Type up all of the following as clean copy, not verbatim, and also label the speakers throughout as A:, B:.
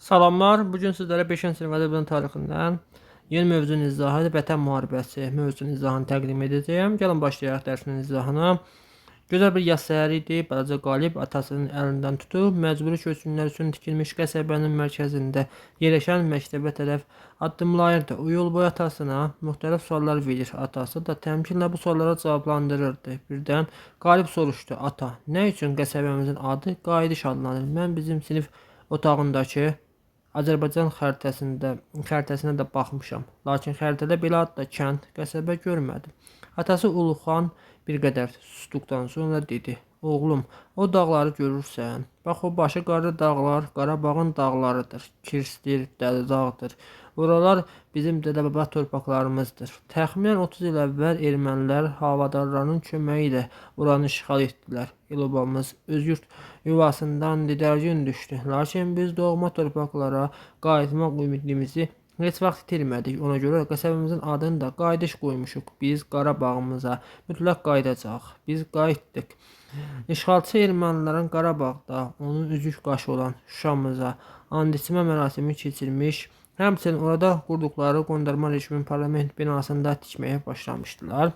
A: Salamlar. Bugün sizlərə 5-ci sinif ədəbiyyat tarixindən yeni mövzunun izahı Vətən müharibəsi mövzunun izahını təqdim edəcəyəm. Gəlin başlayaq dərsin izahına. Gözəl bir yaz səhəri idi. Balaca Qalib atasının əlindən tutub məcburi köçkünlər üçün tikilmiş qəsəbənin mərkəzində yerləşən məktəbə tərəf addımlayırdı. O yol boyu atasına müxtəlif suallar verir. Atası da təmkinlə bu suallara cavablandırırdı. Birdən Qalib soruşdu: "Ata, nə üçün qəsəbəmizin adı Qayıdış adlanır? Mən bizim sinif otağındakı Azərbaycan xəritəsinə də baxmışam. Lakin xəritədə belə adda kənd, qəsəbə görmədim." Atası Uluxan bir qədər susduqdan sonra dedi: "Oğlum, o dağları görürsən? Bax o başı qara dağlar Qarabağın dağlarıdır. Kirsdir, Dəlidağdır. Oralar bizim dədə-baba torpaqlarımızdır. Təxminən 30 il əvvəl ermənilər havadarlarının köməyi ilə oranı işğal etdilər. El-obamız öz yurt yuvasından didərgin düşdü. Lakin biz doğma torpaqlara qayıtmaq ümidimizi heç vaxt itirmədik. Ona görə qəsəbəmizin adını da Qayıdış qoymuşuq. Biz Qarabağımıza mütləq qayıdacağıq. Biz qayıtdıq. İşğalçı ermənilərin Qarabağda onun üzük qaşı olan Şuşamıza and içmə mərasimi keçirmiş, həmçinin orada qurduqları qondarma rejimin parlament binasında tikməyə başlamışdılar.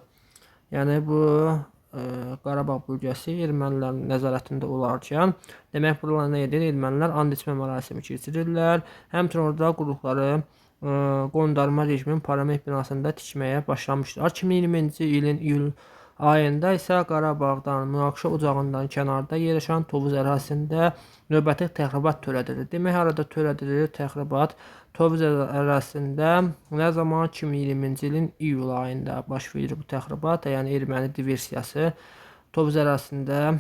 A: Yəni bu Qarabağ bölgəsi ermənilərin nəzarətində olarkən, demək buralar nə edir? Ermənilər and içmə mərasimi keçirirlər. Həmçinin orada qurduqları qondarma rejimin parlament binasında tikməyə başlamışdılar. 2020-ci ilin iyul ayında isə Qarabağdan münaqişə ocağından kənarda yerləşən Tovuz ərazisində növbəti təxribat törədilir. Demək, harada törədilir təxribat? Tovuz ərazisində nə zaman? 2020-ci ilin iyul ayında baş verir bu təxribat, yəni erməni diversiyası Tovuz ərazisində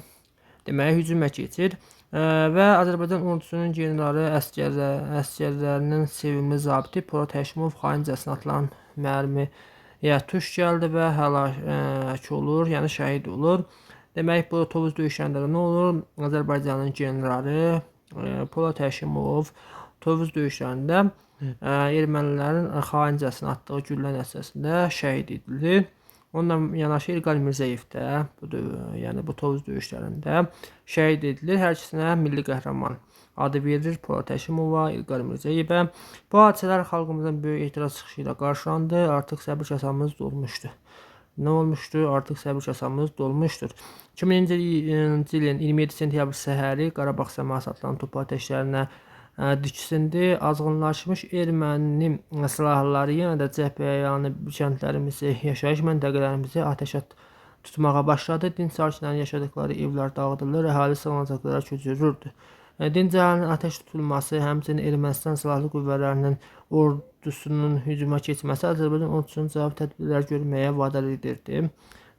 A: demək hücuma keçir və Azərbaycan ordusunun generalı əsgərlərinin sevimli zabiti Polad Həşimov xaincəsinə atılan mərmiyə tuş gəldi və həlak olur, yəni şəhid olur. Demək, bu Tovuz döyüşlərində nə olur? Azərbaycanın generalı Polad Həşimov Tovuz döyüşlərində ermənilərin xaincəsinə atdığı güllə nəticəsində şəhid edilir. Onunla yanaşı İlqar Mirzəyev də yəni bu Tovuz döyüşlərində şəhid edilir. Hər ikisinə milli qəhrəman adı verilir Polad Həşimova, İlqar Mirzəyevə. Bu hadisələr xalqımızın böyük etiraz çıxışı ilə qarşılandı. Artıq səbir kasamız dolmuşdu. Nə olmuşdu? Artıq səbir kasamız dolmuşdur. 2000-ci ilin 27 sentyabr səhəri Qarabağ səması atılan top atəşlərinə diksindi. Azğınlaşmış erməni silahlıları yenə də cəbhəyanı kəndlərimizi, yaşayış məntəqələrimizi atəşə tutmağa başladı. Dinc sakinlərin yaşadıkları evlər dağıdılır, əhali sığınacaqlara köçürüldü. Dinc əhalinin atəş tutulması, həmçinin Ermənistan silahlı qüvvələrinin ordusunun hücuma keçməsi Azərbaycan ordusunun cavab tədbirlər görməyə vadar edirdi.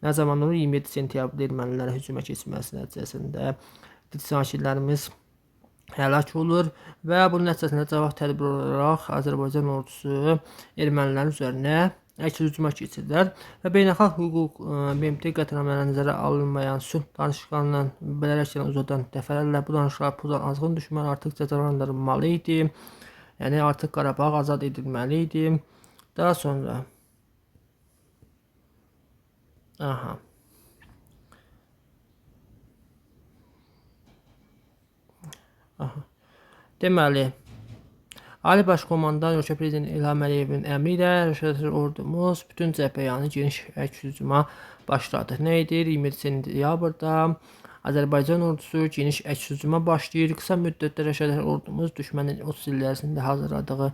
A: Nə zaman olur? 27 sentyabrda ermənilərin hücuma keçməsi nəticəsində dinc sakinlərimiz həlak olur və bunun nəticəsində cavab tədbir olaraq Azərbaycan ordusu ermənilərin üzərinə əks hücuma keçirlər və beynəlxalq hüquq BMT qətnamələri nəzərə alınmayan sülh danışıqlarından bilərəkdən uzadan dəfələrlə bu danışıqlar pozan azğın düşmən artıq cəzalandırılmalı idi. Yəni artıq Qarabağ azad edilməli idi. Daha sonra deməli, Ali Baş Komandan ölkə prezidenti İlham Əliyevin əmri ilə Rəşadət ordumuz bütün cəbhəyanı geniş əks hücuma başladı. Nə edir? 27 sentyabrda Azərbaycan ordusu geniş əks hücuma başlayır. Qısa müddətdə Rəşadət ordumuz düşmənin 30 il ərzində hazırladığı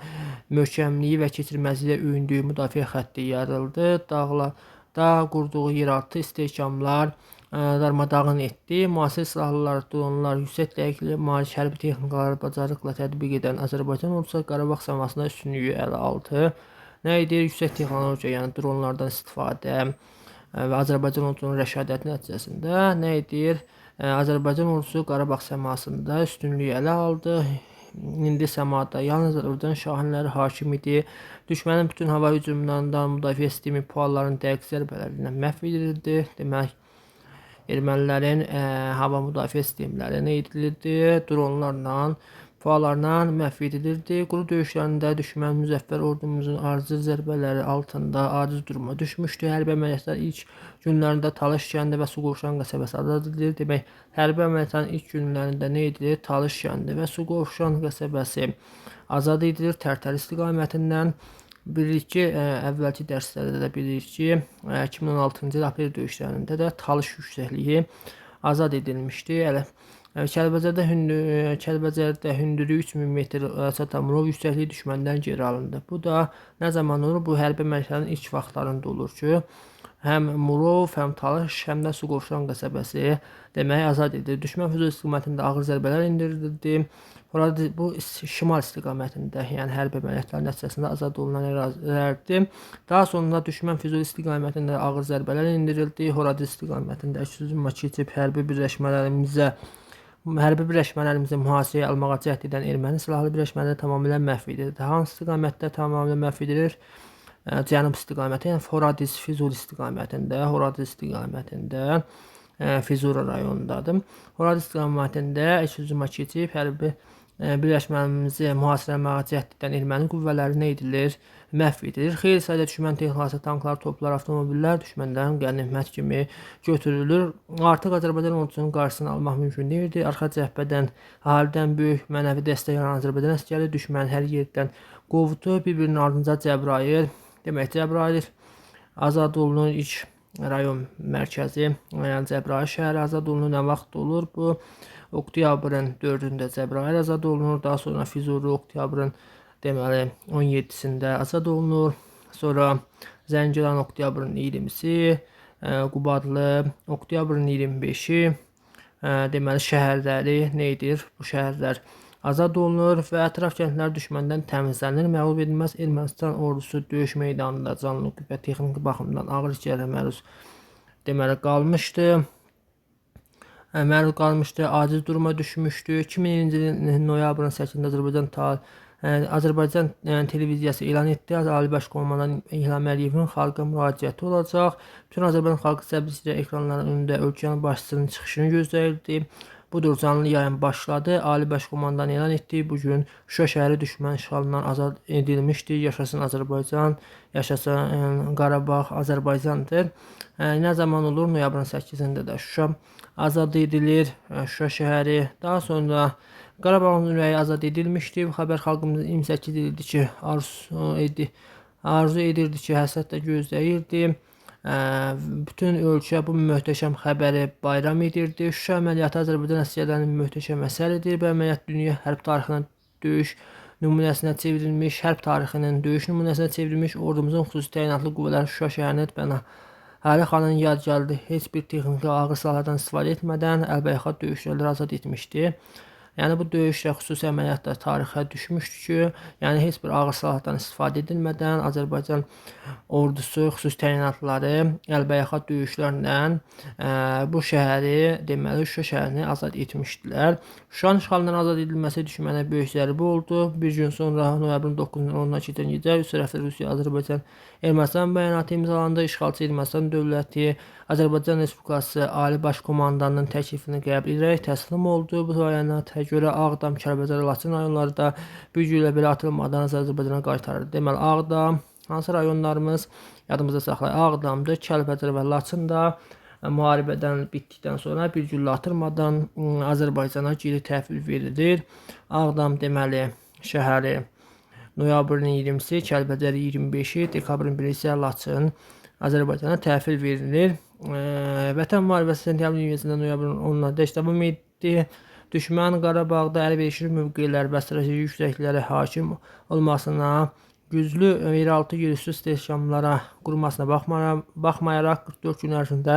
A: möhkəmliyi və keçirməzliyə öyündüyü müdafiə xətti yarıldı. Dağlarda qurduğu yeraltı istehkamlar darmadağın etdi. Müasir silahlılar, dronlar, yüksək dəqiqliyə malik hərbi texnikaları bacarıqla tətbiq edən Azərbaycan ordusu Qarabağ səmasında üstünlüyü ələ aldı. Nə edir? Yüksək texnologiya, yəni dronlardan istifadə və Azərbaycan ordusunun rəşadəti nəticəsində nə edir? Azərbaycan ordusu Qarabağ səmasında üstünlüyü ələ aldı. İndi səmada yalnız Azərbaycan şahinləri hakim idi. Düşmənin bütün hava hücumundan müdafiə sistemi PUA-ların dəqiq zərbələri ilə məhv edildi. Demək, ermənilərin hava müdafiə sistemləri nə edilirdi? Dronlarla pualarla məhv edilirdi. Quru döyüşlərində düşmən müzəffər ordumuzun ardıcıl zərbələri altında aciz duruma düşmüşdü. Hərbi əməliyyatlar ilk günlərində Talış kəndi və Suqovuşan qəsəbəsi azad edilir. Demək, hərbi əməliyyatların ilk günlərində nə edilir? Talış kəndi və Suqovuşan qəsəbəsi azad edilir. Tərtər istiqamətindən bilirik ki, əvvəlki dərslərdə də bilirik ki, 2016-cı il aprel döyüşlərində də Talış yüksəkliyi azad edilmişdi. Kəlbəcərdə hündürlüyü 3000 metr çatan Murov yüksəkliyi düşməndən geri alındı. Bu da nə zaman olur? Bu hərbi əməliyyatların ilk vaxtlarında olur ki, həm Murov, həm Talış, həm də Suqovuşan qəsəbəsi demək azad edilir. Düşmən Füzuli istiqamətində ağır zərbələr endirildi. Bu şimal istiqamətində, yəni hərbi əməliyyatlar nəticəsində azad olunan ərazilərdir. Daha sonra düşmən Füzuli istiqamətində ağır zərbələr endirildi. Horadiz istiqamətində əks-hücuma keçib hərbi birləşmələrimizi mühasirəyə almağa cəhd edən erməni silahlı birləşmələri tamamilə məhv edildi. Hansı istiqamətdə tamamilə məhv edilir? Cənub istiqaməti, yəni Horadiz Füzuli istiqamətində, Füzuli rayonundadır. Horadiz istiqamətində əks-hücuma keçib hərbi birləşmələrimizi mühasirəyə almağa cəhd edən erməni qüvvələri nə edilir? Məhv edilir. Xeyli sayda düşmən texnikası, tanklar, toplar, avtomobillər düşməndən qənimət kimi götürülür. Artıq Azərbaycan ordusunun qarşısını almaq mümkün deyildi. Arxa cəbhədən əhalidən böyük mənəvi dəstək alan Azərbaycan əsgərləri düşməni hər yerdən qovdu. Bir-birinin ardınca Cəbrayıl, demək Cəbrayıl azad olunur. İlk rayon mərkəzi, yəni Cəbrayıl şəhəri azad olunur. Nə vaxt olur bu? Oktyabrın 4-də Cəbrayıl azad olunur. Daha sonra Füzuli oktyabrın deməli 17-sində azad olunur. Sonra Zəngilan oktyabrın 20-si, Qubadlı oktyabrın 25-i, deməli şəhərləri nə edir? Bu şəhərlər azad olunur və ətraf kəndlər düşməndən təmizlənir. Məğlub edilməz Ermənistan ordusu döyüş meydanında canlı və texniki baxımdan ağır işgəncələrə məruz deməli qalmışdı. Aciz duruma düşmüşdü. 2000-ci ilin noyabrın 8-də Azərbaycan televiziyası elan etdi. Ali Baş Komandan İlham Əliyevin xalqa müraciəti olacaq. Bütün Azərbaycan xalqı səbirsizliklə ekranların önündə ölkənin başçısının çıxışını gözləyirdi. Budur, canlı yayın başladı. Ali Baş Komandan elan etdi. Bugün Şuşa şəhəri düşmən işğalından azad edilmişdi. Yaşasın Azərbaycan, yaşasın Qarabağ Azərbaycandır. Nə zaman olur? Noyabrın 8-də də Şuşa azad edilir. Şuşa şəhəri. Daha sonra Qarabağın ürəyi azad edilmişdi. Bu xəbər xalqımızın 28 ildir ki, arzu edirdi ki, həsrətlə gözləyirdi. Bütün ölkə bu möhtəşəm xəbəri bayram edirdi. Şuşa əməliyyatı Azərbaycan əsgərlərinin möhtəşəm əsəridir. Bu əməliyyat dünya hərb tarixinin döyüş nümunəsinə çevrilmiş ordumuzun xüsusi təyinatlı qüvvələri Şuşa şəhərinə Pənah Əli xanın yadgaridir. Heç bir texniki ağır silahlardan istifadə etmədən əlbəyaxat döyüşçüləri azad etmişdi. Yəni bu döyüşlə xüsusi əməliyyatlar tarixə düşmüşdü ki, yəni heç bir ağır silahlardan istifadə edilmədən Azərbaycan ordusu xüsusi təyinatları əlbəyaxat döyüşlərlə bu şəhəri, deməli Şuşa şəhərini azad etmişdilər. Şuşanın işğalından azad edilməsi düşmənə böyük zərbə oldu. Bir gün sonra noyabrın 9-dan 10-na keçən gecə üç tərəfli Rusiya, Azərbaycan, Ermənistan bəyanatı imzalandı. İşğalçı Ermənistan dövləti Azərbaycan Respublikası Ali Baş Komandanının təklifini qəbul edərək təslim oldu. Bu bəyanata görə Ağdam, Kəlbəcər, Laçın rayonları da bir gülə belə atılmadan Azərbaycana qaytarıldı. Deməli Ağdam, hansı rayonlarımız yadımızda saxlayaq? Ağdamdır, Kəlbəcər və Laçın da müharibədən bitdikdən sonra bir güllə atılmadan Azərbaycana geri təhvil verilir. Ağdam deməli şəhəri noyabrın 20-si, Kəlbəcər 25-i, dekabrın 1-i isə Laçın Azərbaycana təhvil verilir. Vətən müharibəsi sentyabrın noyabrın 10-na davam etdi. Düşmən Qarabağda əlverişli mövqelər və strateji yüksəkliklərə hakim olmasına, güclü yeraltı yerüstü istehkamlara qurmasına baxmayaraq 44 gün ərzində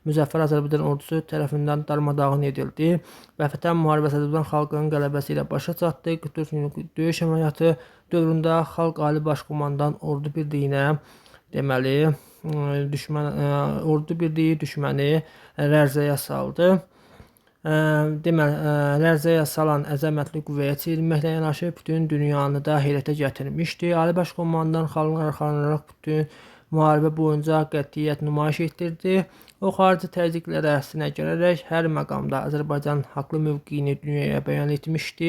A: müzəffər Azərbaycan ordusu tərəfindən darmadağın edildi və Vətən müharibəsi Azərbaycan xalqının qələbəsi ilə başa çatdı. 44 günlük döyüş əməliyyatı dövründə Xalq Ali Baş Komandan ordu birliyinə deməli ordu birliyi düşməni lərzəyə saldı. Lərzəyə salan əzəmətli qüvvəyə çevrilməklə yanaşı bütün dünyanı da heyrətə gətirmişdi. Ali Baş Komandan xalqına arxalanaraq bütün müharibə boyunca qətiyyət nümayiş etdirdi. O xarici təzyiqlərə sinə gələrək hər məqamda Azərbaycan haqlı mövqeyini dünyaya bəyan etmişdi.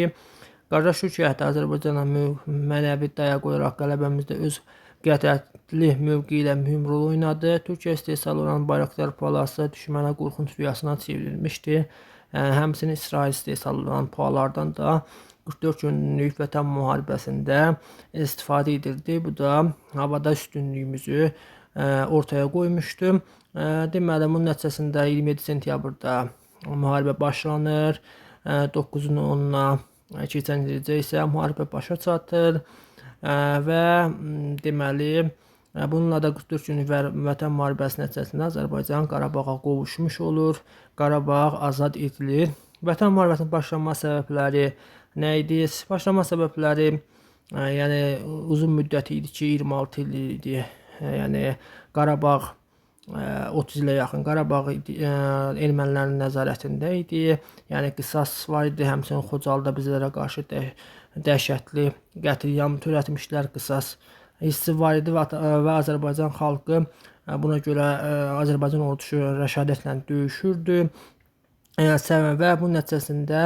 A: Qardaş Türkiyə Azərbaycana mənəvi dayaq qoyaraq qələbəmizdə öz qətiyyətli mövqeyi ilə mühüm rol oynadı. Türkiyə istehsalı olan Bayraktar PUA-ları düşmənə qorxunc rüyasına çevrilmişdi. Həmçinin İsrail istehsalı olan PUA-lardan da 44 günlük Vətən müharibəsində istifadə edildi. Bu da havada üstünlüyümüzü ortaya qoymuşdu. Deməli, bunun nəticəsində 27 sentyabrda müharibə başlanır. 9-un 10-na keçən ildə isə müharibə başa çatır və deməli, bununla da 44 günlük Vətən müharibəsi nəticəsində Azərbaycan Qarabağa qovuşmuş olur. Qarabağ azad edilir. Vətən müharibəsinin başlanma səbəbləri nə idi? Başlanma səbəbləri yəni uzun müddət idi ki, 26 il idi. Yəni Qarabağ 30 ilə yaxın Qarabağ ermənilərin nəzarətində idi. Yəni qisas var idi. Həmçinin Xocalda bizlərə qarşı dəhşətli qətliyam törətmişlər. Qisas hissi var idi və Azərbaycan xalqı buna görə Azərbaycan ordusu rəşadətlə döyüşürdü. Və bunun nəticəsində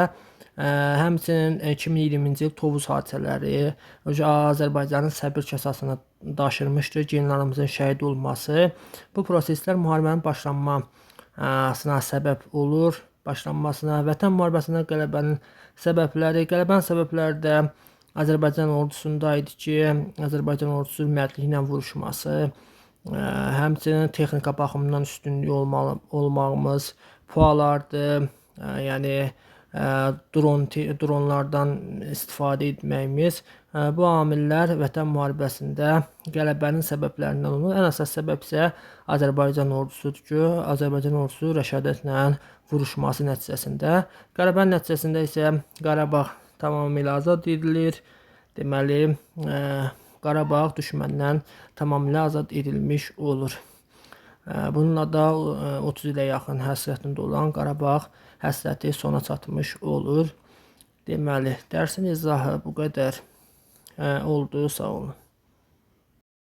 A: həmçinin 2020-ci il Tovuz hadisələri Azərbaycanın səbir kasasına daşırmışdır. Generalımızın şəhid olması. Bu proseslər müharibənin başlanmasına səbəb olur. Vətən müharibəsində qələbənin səbəbləri. Qələbənin səbəbləri də Azərbaycan ordusunda idi ki, Azərbaycan ordusu ümumiyyətlə vuruşması, həmçinin texnika baxımından üstünlük olmağımız, PUA-lardır, yəni dronlardan istifadə etməyimiz, bu amillər Vətən müharibəsində qələbənin səbəblərindən olur. Ən əsas səbəb isə Azərbaycan ordusudur ki, Azərbaycan ordusu rəşadətlə vuruşması nəticəsində. Qələbənin nəticəsində isə Qarabağ tamamilə azad edilir. Deməli, Qarabağ düşməndən tamamilə azad edilmiş olur. Bununla da 30 ilə yaxın həsrətində olan Qarabağ həsrəti sona çatmış olur. Deməli, dərsin izahı bu qədər oldu. Sağ olun.